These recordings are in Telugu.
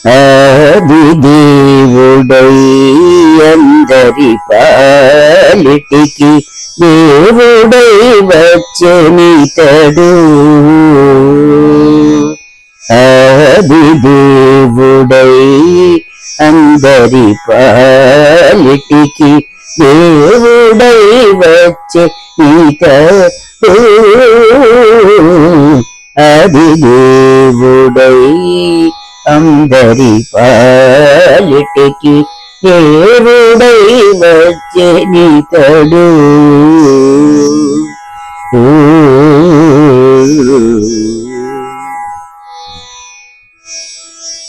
ఆది దేవుడై అందరి పాలిటికి దేవుడై వచ్చనితడు. ఆది దేవుడై అందరి పాలిటికి దేవుడై వచ్చనితడు. ఆది దేవుడై అందరి పాలిటికి దేవుడై వచ్చనితడు.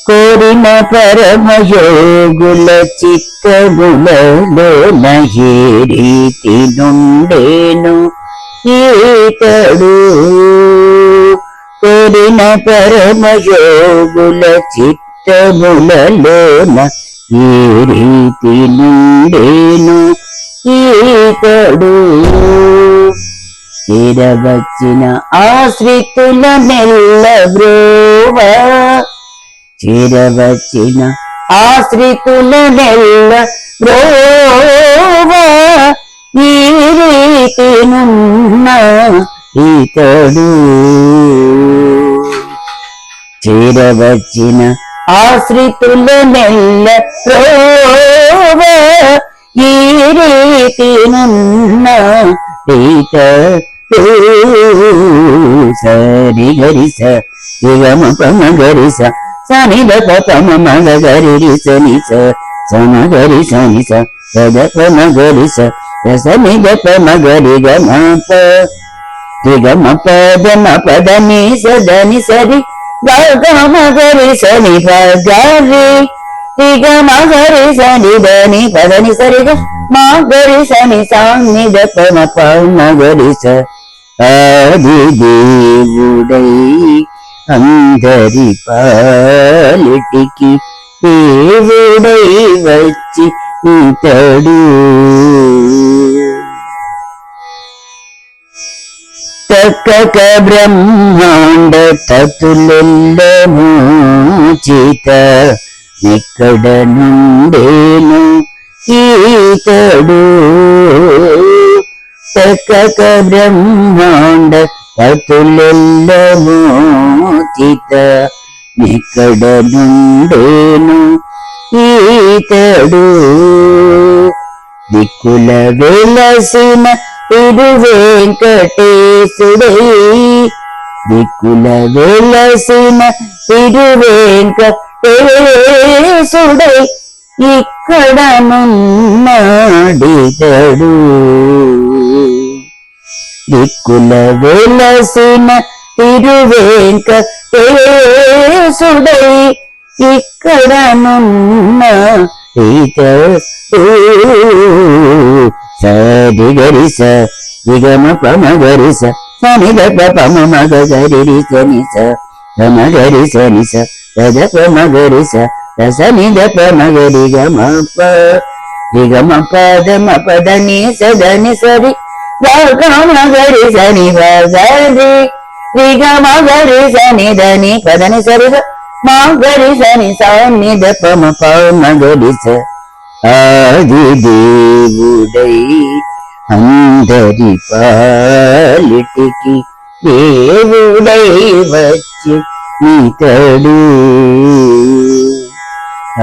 కోరిన పరమయోగుల చిత్తములలో ఏ రీతి నుండేను ఈతడు. కోరిన పరమయోగుల చిత్తములలోన ఏ రీతి నుండేను ఈతడు. చేరవచ్చిన ఆశ్రితుల నెల్ల బ్రోవా, చేరవచ్చిన ఆశ్రితుల నెల్ల బ్రోవా, ఈ రీతి నున్న ఈతడు. చేరవచ్చిన ఆశ్రితుల నెల్ల బ్రోవా, ఈ రీతి నున్న ఈతడు. సరి గరిస రిగమ పమ గరిస సని దప పమ మగ గరి రిస నిస సమ గరి సని స పద పమ గరిస రసని దప మగరి గమ ప రిగమ పద మ పద ని సదని సరి గమ గరి సని పగరి రిగమ గరి సని దని పదని సరి గ మా గరి సని సాని దప మ పమ గరి స. ఆది దేవుడై అందరి పాలిటికి దేవుడై వచ్చి ఇతడు. తక్కక బ్రహ్మాండ తతులెల్లము చిత ఎక్కడ నుండేను ఈతడు. తక్కక బ్రహ్మాండ తతులెల్లము చిత ఎక్కడ నుండేను ఈతడు. దిక్కుల వెలసిన తిరువేంకటేశుడై, దిక్కుల వెలసిన తిరువేంకటేశుడై ఇక్కడ నున్నాడితడు. దిక్కుల వెలసిన తిరువేంకటేశుడై ఇక్కడ నున్న ఈతడు. సరి గరిస రిగమ పమ గరిస సని దప పమ మగ గరి రిస నిస పమ గరి సని స పద పమ గరిస రసని దప మగరి గమ ప రిగమ పద మ పద ని సదని సరి గమ గరి సని గరి రిగమ గరి సని దని పదని సరి మా గరి సని సాని దప మ పమ గరి స. ఆది దేవుడై అందరి పాలిటికి దేవుడై వచ్చి ఇతడు. ఆ